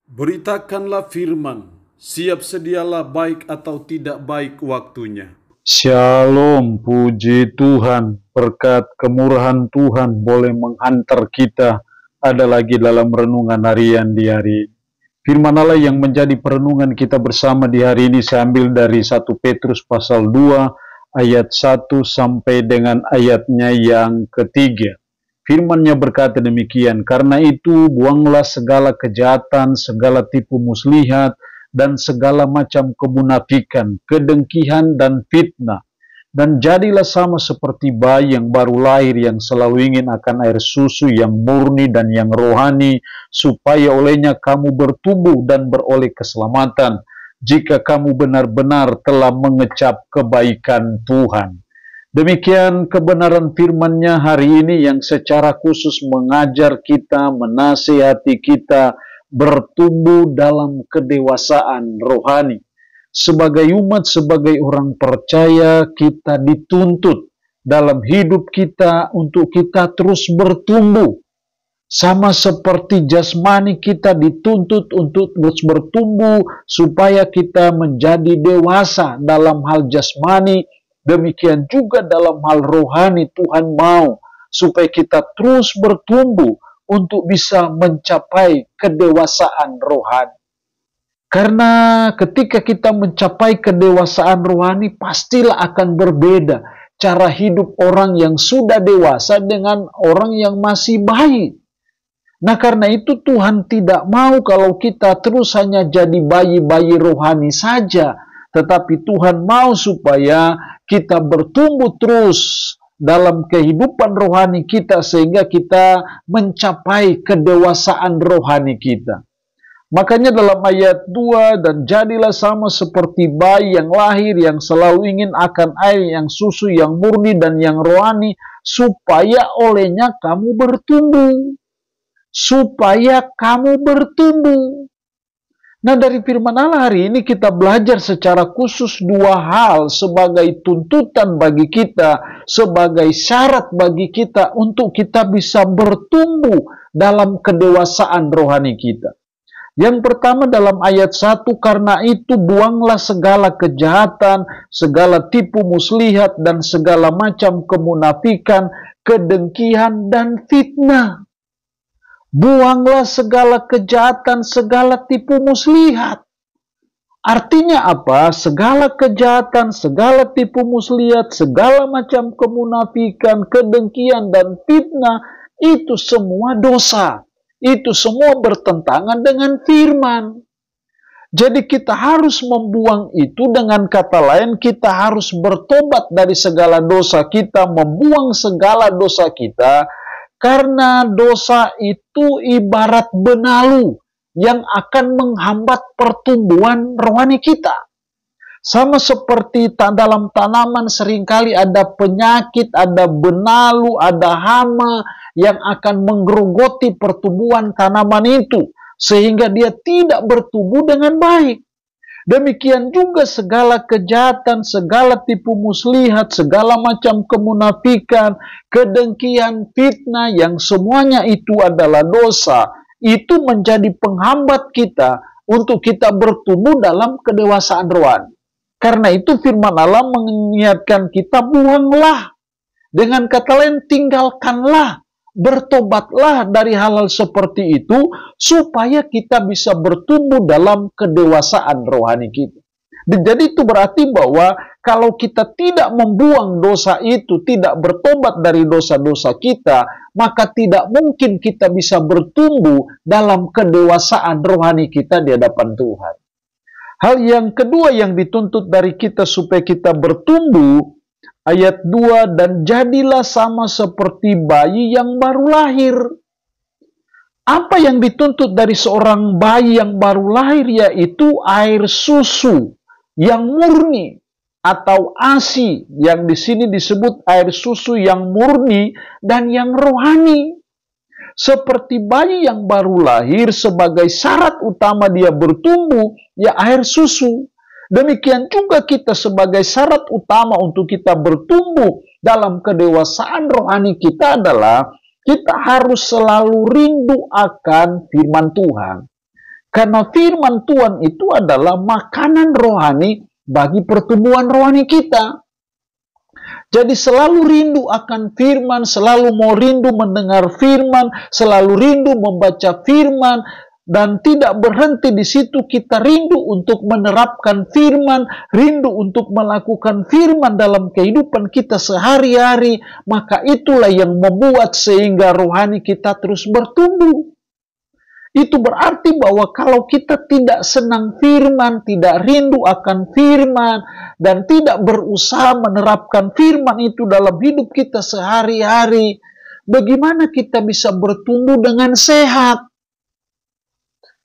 Beritakanlah firman, siap sedialah baik atau tidak baik waktunya. Shalom, puji Tuhan, berkat kemurahan Tuhan boleh menghantar kita ada lagi dalam renungan harian di hari ini. Firman Allah yang menjadi perenungan kita bersama di hari ini saya ambil dari 1 Petrus pasal 2 ayat 1 sampai dengan ayatnya yang ketiga. Firman-Nya berkata demikian, karena itu buanglah segala kejahatan, segala tipu muslihat, dan segala macam kemunafikan, kedengkian dan fitnah. Dan jadilah sama seperti bayi yang baru lahir yang selalu ingin akan air susu yang murni dan yang rohani, supaya olehnya kamu bertumbuh dan beroleh keselamatan, jika kamu benar-benar telah mengecap kebaikan Tuhan. Demikian kebenaran firman-Nya hari ini yang secara khusus mengajar kita, menasihati kita, bertumbuh dalam kedewasaan rohani. Sebagai umat, sebagai orang percaya, kita dituntut dalam hidup kita untuk kita terus bertumbuh. Sama seperti jasmani kita dituntut untuk terus bertumbuh supaya kita menjadi dewasa dalam hal jasmani. Demikian juga dalam hal rohani Tuhan mau supaya kita terus bertumbuh untuk bisa mencapai kedewasaan rohani. Karena ketika kita mencapai kedewasaan rohani, pastilah akan berbeda cara hidup orang yang sudah dewasa dengan orang yang masih bayi. Nah, karena itu Tuhan tidak mau kalau kita terus hanya jadi bayi-bayi rohani saja, tetapi Tuhan mau supaya kita bertumbuh terus dalam kehidupan rohani kita sehingga kita mencapai kedewasaan rohani kita. Makanya dalam ayat 2, dan jadilah sama seperti bayi yang lahir yang selalu ingin akan air yang susu yang murni dan yang rohani, supaya olehnya kamu bertumbuh. Supaya kamu bertumbuh. Nah, dari firman Allah hari ini kita belajar secara khusus dua hal sebagai tuntutan bagi kita, sebagai syarat bagi kita untuk kita bisa bertumbuh dalam kedewasaan rohani kita. Yang pertama dalam ayat 1, karena itu buanglah segala kejahatan, segala tipu muslihat, dan segala macam kemunafikan, kedengkian, dan fitnah. Buanglah segala kejahatan, segala tipu muslihat. Artinya apa? Segala kejahatan, segala tipu muslihat, segala macam kemunafikan, kedengkian, dan fitnah, itu semua dosa. Itu semua bertentangan dengan firman. Jadi kita harus membuang itu, dengan kata lain kita harus bertobat dari segala dosa kita, membuang segala dosa kita. Karena dosa itu ibarat benalu yang akan menghambat pertumbuhan rohani kita. Sama seperti dalam tanaman seringkali ada penyakit, ada benalu, ada hama yang akan menggerogoti pertumbuhan tanaman itu. Sehingga dia tidak bertumbuh dengan baik. Demikian juga segala kejahatan, segala tipu muslihat, segala macam kemunafikan, kedengkian, fitnah, yang semuanya itu adalah dosa. Itu menjadi penghambat kita untuk kita bertumbuh dalam kedewasaan rohani. Karena itu firman Allah mengingatkan kita, buanglah. Dengan kata lain, tinggalkanlah. Bertobatlah dari hal-hal seperti itu supaya kita bisa bertumbuh dalam kedewasaan rohani kita. Dan jadi itu berarti bahwa kalau kita tidak membuang dosa itu, tidak bertobat dari dosa-dosa kita, maka tidak mungkin kita bisa bertumbuh dalam kedewasaan rohani kita di hadapan Tuhan. Hal yang kedua yang dituntut dari kita supaya kita bertumbuh, ayat 2, dan jadilah sama seperti bayi yang baru lahir. Apa yang dituntut dari seorang bayi yang baru lahir, yaitu air susu yang murni atau ASI, yang di sini disebut air susu yang murni dan yang rohani. Seperti bayi yang baru lahir, sebagai syarat utama dia bertumbuh, ya air susu. Demikian juga kita sebagai syarat utama untuk kita bertumbuh dalam kedewasaan rohani kita adalah kita harus selalu rindu akan firman Tuhan. Karena firman Tuhan itu adalah makanan rohani bagi pertumbuhan rohani kita. Jadi selalu rindu akan firman, selalu mau rindu mendengar firman, selalu rindu membaca firman, dan tidak berhenti di situ. Kita rindu untuk menerapkan firman, rindu untuk melakukan firman dalam kehidupan kita sehari-hari. Maka itulah yang membuat sehingga rohani kita terus bertumbuh. Itu berarti bahwa kalau kita tidak senang firman, tidak rindu akan firman, dan tidak berusaha menerapkan firman itu dalam hidup kita sehari-hari, bagaimana kita bisa bertumbuh dengan sehat?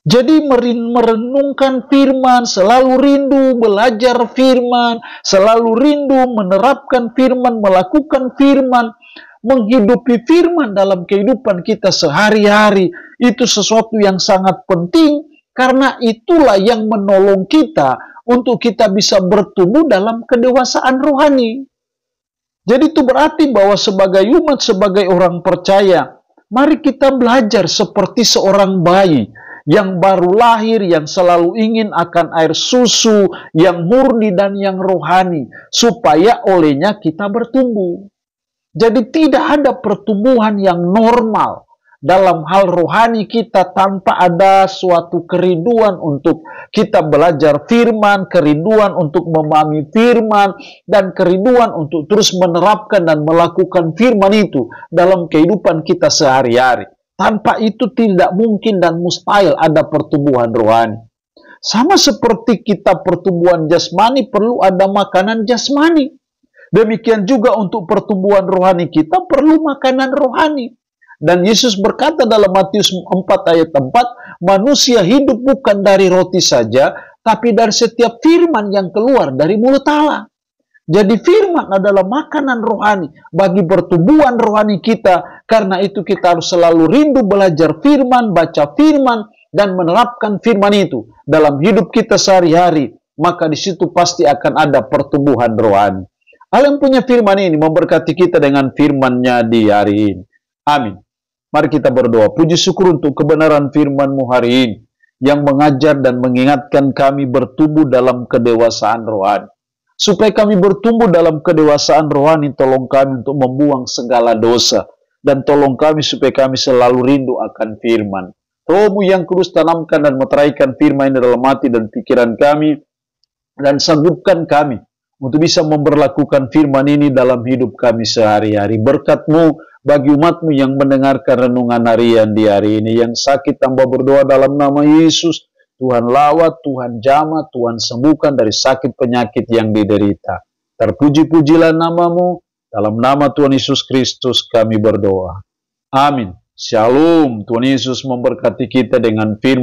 Jadi merenungkan firman, selalu rindu belajar firman, selalu rindu menerapkan firman, melakukan firman, menghidupi firman dalam kehidupan kita sehari-hari. Itu sesuatu yang sangat penting, karena itulah yang menolong kita untuk kita bisa bertumbuh dalam kedewasaan rohani. Jadi itu berarti bahwa sebagai umat, sebagai orang percaya, mari kita belajar seperti seorang bayi yang baru lahir, yang selalu ingin akan air susu, yang murni dan yang rohani, supaya olehnya kita bertumbuh. Jadi tidak ada pertumbuhan yang normal dalam hal rohani kita tanpa ada suatu kerinduan untuk kita belajar firman, kerinduan untuk memahami firman, dan kerinduan untuk terus menerapkan dan melakukan firman itu dalam kehidupan kita sehari-hari. Tanpa itu tidak mungkin dan mustahil ada pertumbuhan rohani. Sama seperti kita pertumbuhan jasmani perlu ada makanan jasmani. Demikian juga untuk pertumbuhan rohani kita perlu makanan rohani. Dan Yesus berkata dalam Matius 4 ayat 4, manusia hidup bukan dari roti saja, tapi dari setiap firman yang keluar dari mulut Allah. Jadi firman adalah makanan rohani bagi pertumbuhan rohani kita. Karena itu kita harus selalu rindu belajar firman, baca firman, dan menerapkan firman itu dalam hidup kita sehari-hari. Maka di situ pasti akan ada pertumbuhan rohani. Allah yang punya firman ini memberkati kita dengan firman-Nya di hari ini. Amin. Mari kita berdoa. Puji syukur untuk kebenaran firman-Mu hari ini, yang mengajar dan mengingatkan kami bertumbuh dalam kedewasaan rohani. Supaya kami bertumbuh dalam kedewasaan rohani, tolong kami untuk membuang segala dosa. Dan tolong kami supaya kami selalu rindu akan firman. Roh-Mu yang kudus tanamkan dan meteraikan firman ini dalam hati dan pikiran kami. Dan sanggupkan kami untuk bisa memberlakukan firman ini dalam hidup kami sehari-hari. Berkat-Mu bagi umat-Mu yang mendengarkan renungan harian di hari ini. Yang sakit tambah berdoa dalam nama Yesus. Tuhan lawat, Tuhan jamah, Tuhan sembuhkan dari sakit penyakit yang diderita. Terpuji-pujilah nama-Mu. Dalam nama Tuhan Yesus Kristus kami berdoa. Amin. Shalom. Tuhan Yesus memberkati kita dengan firman.